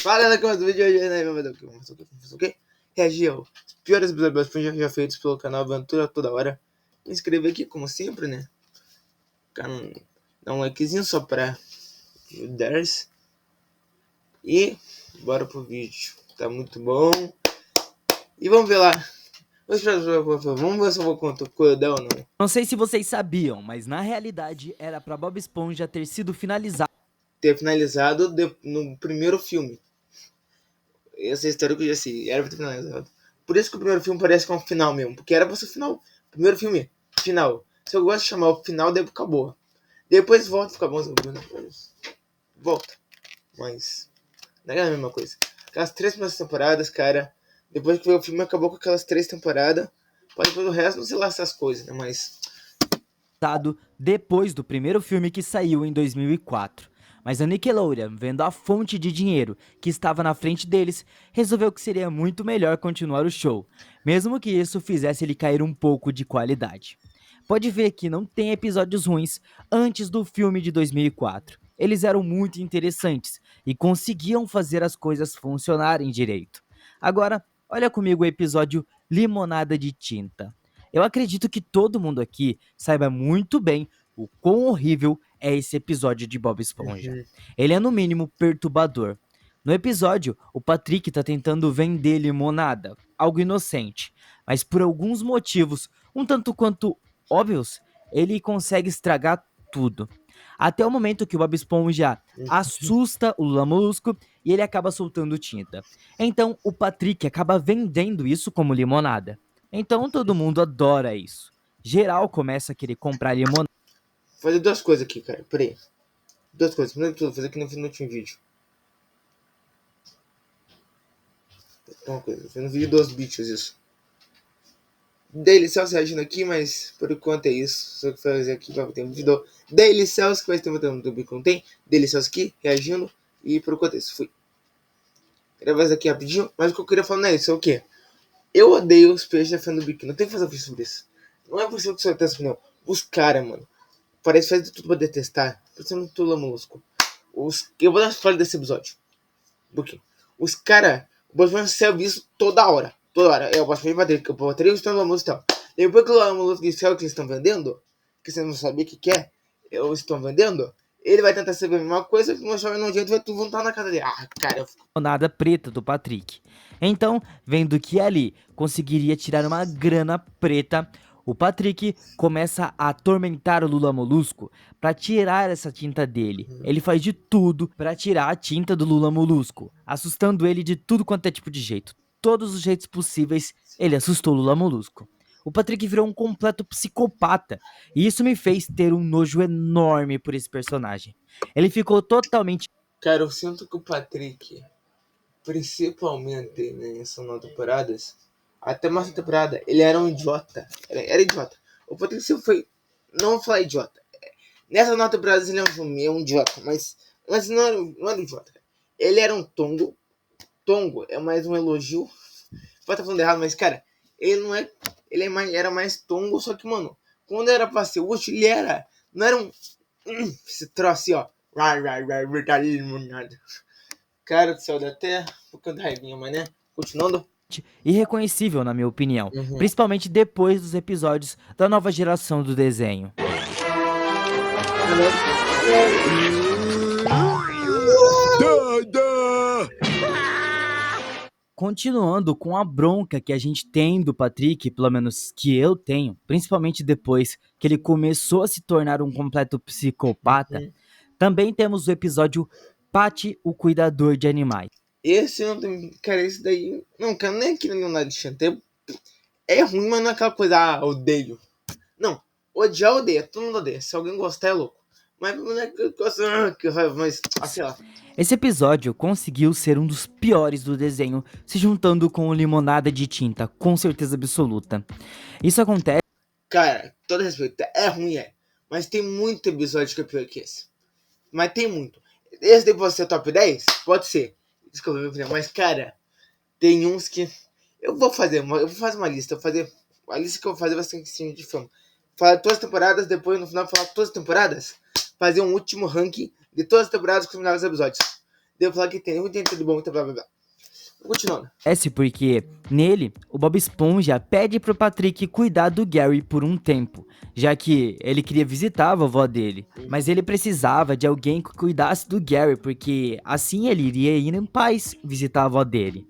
Fala, galera, que mais um vídeo hoje, né? Vamos fazer o quê? Reagir aos piores episódios já feitos pelo canal Aventura Toda Hora. Me inscrever aqui, como sempre, né? Dá um likezinho só pra ajudar-se. E bora pro vídeo. Tá muito bom. E vamos ver lá. Vamos ver se eu vou concordar ou não. Não sei se vocês sabiam, mas na realidade era pra Bob Esponja ter sido finalizado. Ter finalizado no primeiro filme. Essa história que eu já sei. Era pra ter finalizado. Por isso que o primeiro filme parece que é um final mesmo. Porque era pra ser o final. Primeiro filme, final. Se eu gosto de chamar o final, daí acabou. Depois volta e fica bom. Volta. Mas não é a mesma coisa. Aquelas 3 primeiras temporadas, cara. Depois que veio o filme, acabou com aquelas 3 temporadas. Pode depois o resto, não sei lá essas coisas, né? Mas Depois do primeiro filme que saiu em 2004. Mas a Nickelodeon, vendo a fonte de dinheiro que estava na frente deles, resolveu que seria muito melhor continuar o show, mesmo que isso fizesse ele cair um pouco de qualidade. Pode ver que não tem episódios ruins antes do filme de 2004. Eles eram muito interessantes e conseguiam fazer as coisas funcionarem direito. Agora, olha comigo o episódio Limonada de Tinta. Eu acredito que todo mundo aqui saiba muito bem o quão horrível é esse episódio de Bob Esponja. Ele é no mínimo perturbador. No episódio, o Patrick tá tentando vender limonada, algo inocente, mas por alguns motivos um tanto quanto óbvios, ele consegue estragar tudo. Até o momento que o Bob Esponja assusta o Lula Molusco e ele acaba soltando tinta. Então o Patrick acaba vendendo isso como limonada. Então todo mundo adora isso. Geral começa a querer comprar limonada. Vou fazer 2 coisas aqui, cara. Peraí. 2 coisas. Primeiro de tudo, vou fazer aqui no último vídeo. Uma coisa. Foi no vídeo dos bichos isso. Daily Cells reagindo aqui, mas por enquanto é isso. Só que fazer aqui pra ter um vídeo. Daily Cells que vai ter no YouTube que não tem. Daily Cells aqui, reagindo. E por enquanto é isso. Fui. Queria fazer aqui rapidinho. Mas o que eu queria falar não é isso, é o quê? Eu odeio os peixes da fã do biquíni. Não tem que fazer um vídeo sobre isso. Não é possível que você tenha essa opinião. Os caras, mano. Parece que faz de tudo pra detestar. Parecendo Tula Molusco. Eu vou dar spoiler desse episódio. Por quê? Os caras. O Bosman serve isso toda hora. Toda hora. É o Bosman vai ter que eu bateria o Lula Molusco e tal. Depois que o Lula Molusco disser o que eles estão vendendo, que você não sabia o que é, eles estão vendendo, ele vai tentar ser a mesma coisa, que não chove no jeito vai tudo voltar na casa dele. Ah, cara, eu fico. Limonada preta do Patrick. Então, vendo que ali conseguiria tirar uma grana preta, o Patrick começa a atormentar o Lula Molusco para tirar essa tinta dele. Ele faz de tudo para tirar a tinta do Lula Molusco, assustando ele de tudo quanto é tipo de jeito. Todos os jeitos possíveis, ele assustou o Lula Molusco. O Patrick virou um completo psicopata, e isso me fez ter um nojo enorme por esse personagem. Ele ficou totalmente. Cara, eu sinto que o Patrick, principalmente nessas 9 temporadas, até mais temporada, ele era um idiota. Era idiota. O Patrick sempre foi. Não vou falar idiota. Nessa 9 temporadas ele é um idiota, mas não era um idiota. Ele era um tongo. Tongo é mais um elogio. Pode estar falando errado, mas cara, ele não é. Ele era mais tongo, só que, mano, quando era pra ser útil, ele era. Não era um. Esse troço assim, ó. Cara do céu, dá até um pouquinho de raivinha, mas né? Continuando. Irreconhecível, na minha opinião, principalmente depois dos episódios da nova geração do desenho. Continuando com a bronca que a gente tem do Patrick, pelo menos que eu tenho, principalmente depois que ele começou a se tornar um completo psicopata, também temos o episódio Patty, o Cuidador de Animais. Esse não tem. Cara, esse daí. Não, cara, nem aquele Leonardo Chante. É ruim, mas não é aquela coisa, odeio. Não, odiar odeia, todo mundo odeia. Se alguém gostar é louco. Mas não é que eu gosto, mas, sei lá. Esse episódio conseguiu ser um dos piores do desenho, se juntando com o Limonada de Tinta, com certeza absoluta. Isso acontece. Cara, todo respeito, é ruim, é. Mas tem muito episódio que é pior que esse. Mas tem muito. Esse daí pode ser top 10? Pode ser. Desculpa, minha opinião. Mas, cara, tem uns que. Eu vou fazer uma lista. A lista que eu vou fazer vai ser assim, de filme. Falar todas as temporadas, depois no final falar todas as temporadas. Fazer um último ranking de todas as temporadas com os melhores episódios. Devo falar que tem tudo bom, blá blá blá. Continuando. Porque nele, o Bob Esponja pede pro Patrick cuidar do Gary por um tempo, já que ele queria visitar a vovó dele, mas ele precisava de alguém que cuidasse do Gary, porque assim ele iria ir em paz visitar a avó dele.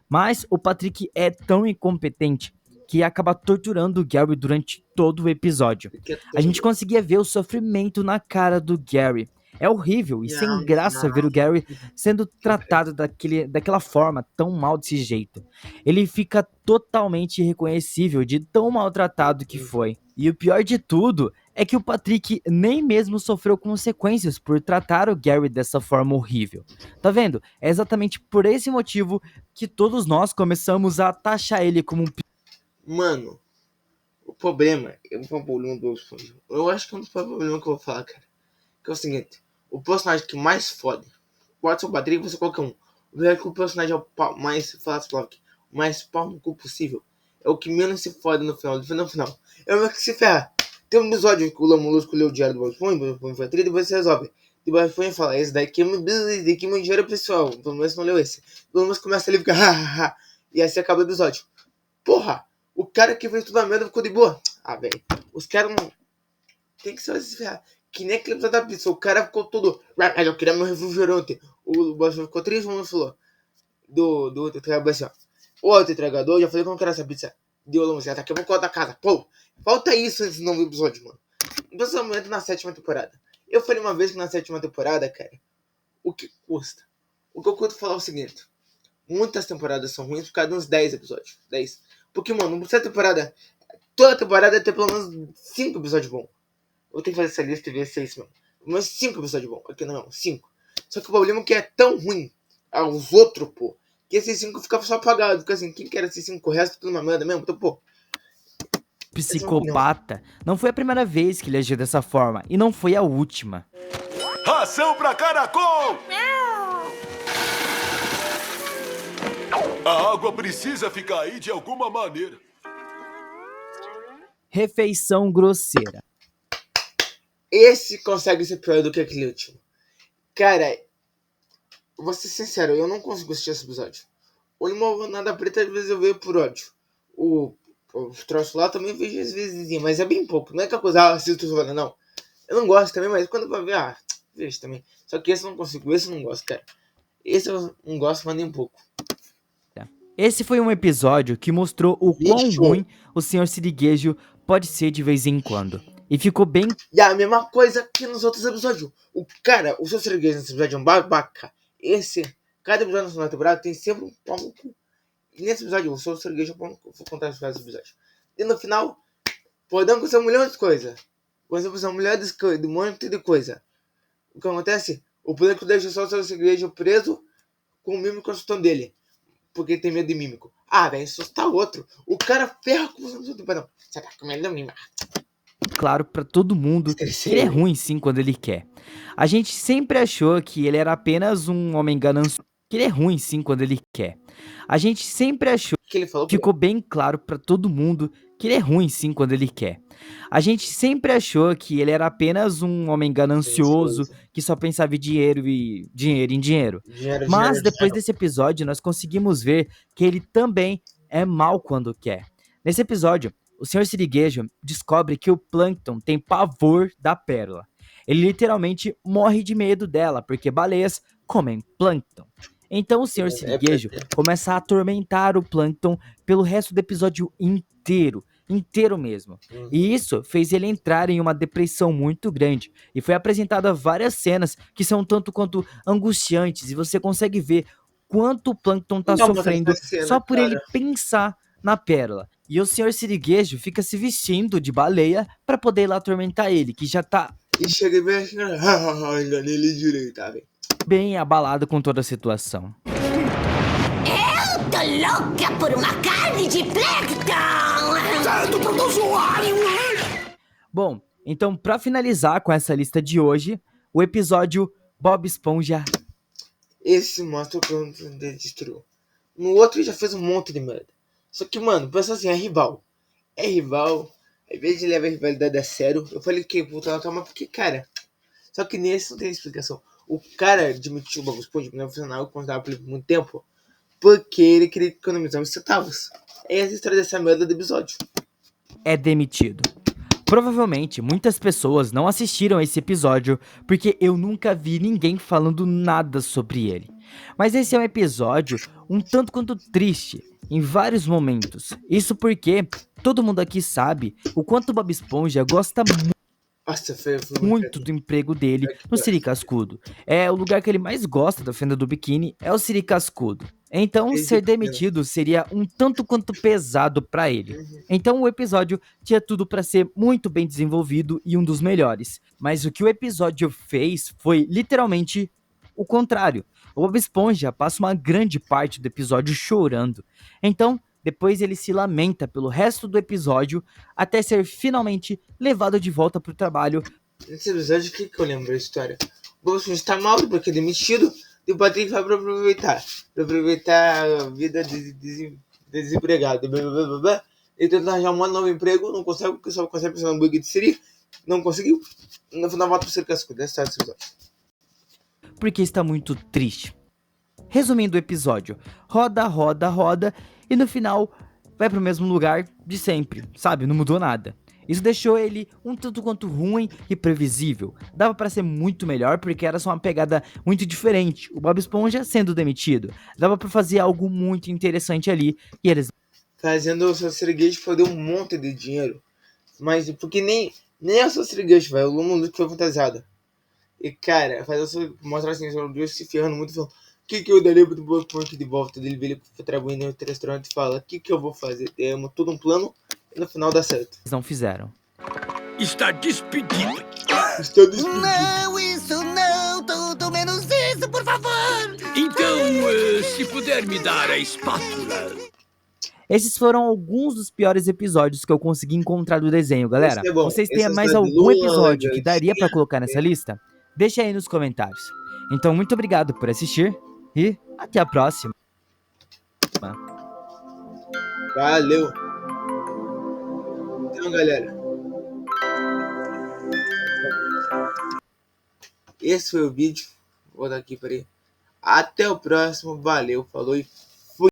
Mas o Patrick é tão incompetente que acaba torturando o Gary durante todo o episódio. A gente conseguia ver o sofrimento na cara do Gary. É horrível e sem graça ver o Gary sendo tratado daquela forma, tão mal desse jeito. Ele fica totalmente irreconhecível de tão maltratado que foi. E o pior de tudo é que o Patrick nem mesmo sofreu consequências por tratar o Gary dessa forma horrível. Tá vendo? É exatamente por esse motivo que todos nós começamos a taxar ele como um... Mano, o problema é um problema do Bob Esponja. Eu acho que é um problema que eu vou falar, cara. Que é o seguinte, o personagem que mais fode, pode ser o Patrick, pode ser qualquer um. O personagem é o mais, o mais pau no cu possível. É o que menos se fode no final. No final. É o que se ferra. Tem um episódio que o Lamolusco leu o diário do Bob Esponja, foi triste, depois você resolve. Depois o Esponja fala, esse daqui é meu dinheiro pessoal. Pelo menos não leu esse. Pelo menos começa ali e fica, hahaha. E assim acaba o episódio. Porra, o cara que fez toda a merda ficou de boa. Ah, velho, os caras não... Tem que se ferrar. Que nem aquele episódio da pizza. O cara ficou todo... Eu queria meu refrigerante. O Bob ficou 3 minutos e falou. Do entregador assim, ó. O outro entregador, já falei como que era essa pizza. Deu a música, tá aqui, eu vou colocar da casa. Pô, falta isso nesse novo episódio, mano. Principalmente na 7ª temporada. Eu falei uma vez que na 7ª temporada, cara, o que custa? O que eu curto falar é o seguinte. Muitas temporadas são ruins por causa de uns 10 episódios. 10. Porque, mano, nessa temporada, toda temporada tem pelo menos 5 episódios bons. Eu tenho que fazer essa lista e ver se é isso mesmo. Pelo menos 5 episódios bons. Aqui não, 5. Só que o problema é que é tão ruim aos outros, pô, que esses 5 ficam só apagados. Porque assim, quem quer esses 5? O resto tudo uma merda mesmo. Então, pô. Psicopata. Não foi a primeira vez que ele agiu dessa forma, e não foi a última. Ração pra caracol! A água precisa ficar aí de alguma maneira. Refeição grosseira. Esse consegue ser pior do que aquele último. Cara, vou ser sincero, eu não consigo assistir esse episódio. O Limonada Preta às vezes eu vejo por ódio. O troço lá também vejo às vezes, mas é bem pouco. Não é que a coisa, assisto falando, não. Eu não gosto também, mas quando vai ver, vejo também. Só que esse eu não consigo, esse eu não gosto, cara. Esse eu não gosto, mas nem um pouco. Esse foi um episódio que mostrou o quão ruim o Sr. Siriguejo pode ser de vez em quando. E ficou bem... E a mesma coisa que nos outros episódios. O Sr. Siriguejo nesse episódio é um babaca. Cada episódio na segunda temporada tem sempre um pau no cu. E nesse episódio, o Sr. Siriguejo, vou contar as frases do episódio. E no final, podemos acontecer um milhão de coisas. Podemos um milhão de monte de coisa. O que acontece? O público deixa só o Sr. Siriguejo preso com o mímico consultando dele. Porque tem medo de mímico. Velho, assustar outro. O cara ferra com você no perdão. Você tá com medo de mímico. Claro pra todo mundo que ele é ruim sim quando ele quer. A gente sempre achou que ele era apenas um homem ganancioso. Que ele é ruim sim quando ele quer. A gente sempre achou que ele falou. Ficou bem claro pra todo mundo que ele é ruim sim quando ele quer. A gente sempre achou que ele era apenas um homem ganancioso que só pensava em dinheiro e dinheiro. Mas depois desse episódio nós conseguimos ver que ele também é mal quando quer. Nesse episódio, o Sr. Siriguejo descobre que o Plankton tem pavor da Pérola. Ele literalmente morre de medo dela, porque baleias comem Plankton. Então o Sr. Siriguejo começa a atormentar o Plankton pelo resto do episódio inteiro mesmo. E isso fez ele entrar em uma depressão muito grande. E foi apresentada várias cenas que são tanto quanto angustiantes, e você consegue ver quanto o Plankton tá sofrendo só por ele pensar na Pérola. E o Sr. Siriguejo fica se vestindo de baleia pra poder ir lá atormentar ele, que já tá... E chega bem assim, enganei ele direito, tá, velho? Bem abalado com toda a situação. Eu tô louca por uma carne de Plankton! Certo, protozoário! Bom, então pra finalizar com essa lista de hoje, o episódio Bob Esponja. Esse mostra o plano dele destruiu. No outro ele já fez um monte de merda. Só que, mano, pensa assim, é rival. É rival. Às vezes ele leva a rivalidade a sério. Eu falei que puta, calma, porque, cara... Só que nesse não tem explicação. O cara admitiu o Bob Esponja não funcionava com por muito tempo porque ele queria economizar os centavos. Essa é a história dessa merda do episódio. É demitido. Provavelmente muitas pessoas não assistiram esse episódio porque eu nunca vi ninguém falando nada sobre ele. Mas esse é um episódio um tanto quanto triste em vários momentos. Isso porque todo mundo aqui sabe o quanto o Bob Esponja gosta Nossa, foi muito do emprego dele no Siri Cascudo. É o lugar que ele mais gosta da fenda do biquíni, é o Siri Cascudo. Então, ser demitido seria um tanto quanto pesado pra ele. Então, o episódio tinha tudo pra ser muito bem desenvolvido e um dos melhores. Mas o que o episódio fez foi literalmente o contrário. O Bob Esponja passa uma grande parte do episódio chorando. Então, depois ele se lamenta pelo resto do episódio até ser finalmente levado de volta pro trabalho. Nesse episódio, o que eu lembro da história? O Bob Esponja tá mal porque é demitido e o Patrick vai pra aproveitar. Pra aproveitar a vida de desempregado. Ele tenta arranjar um novo emprego, não consegue porque só consegue pensar no hambúrguer de Siri. Não conseguiu. No final volta pro Siri Cascudo. Essa é a história desse episódio. Porque está muito triste. Resumindo o episódio, roda, roda, roda e no final vai pro mesmo lugar de sempre, sabe? Não mudou nada. Isso deixou ele um tanto quanto ruim e previsível. Dava pra ser muito melhor porque era só uma pegada muito diferente. O Bob Esponja sendo demitido. Dava pra fazer algo muito interessante ali e eles Fazendo o seu Sirigueijo perder um monte de dinheiro. Mas porque nem a sua Sirigueijo, velho. O Lumo que foi fantasiada. E cara, mostrar assim, o Deus se ferrando muito, falando: o que eu daria pro Bob Esponja de volta dele, ver ele trabalhando no restaurante e fala: o que eu vou fazer? Temos todo um plano e no final dá certo. não fizeram. Está despedido. Estou despedido. Não, isso não, tudo menos isso, por favor! Então, se puder me dar a espátula. Esses foram alguns dos piores episódios que eu consegui encontrar do desenho, galera. Esse é bom. Vocês têm Esse é mais do algum Lula, episódio legal. que daria pra colocar nessa lista? Deixa aí nos comentários. Então, muito obrigado por assistir e até a próxima. Valeu. Então, galera, esse foi o vídeo. Vou dar aqui para aí. Até o próximo. Valeu, falou e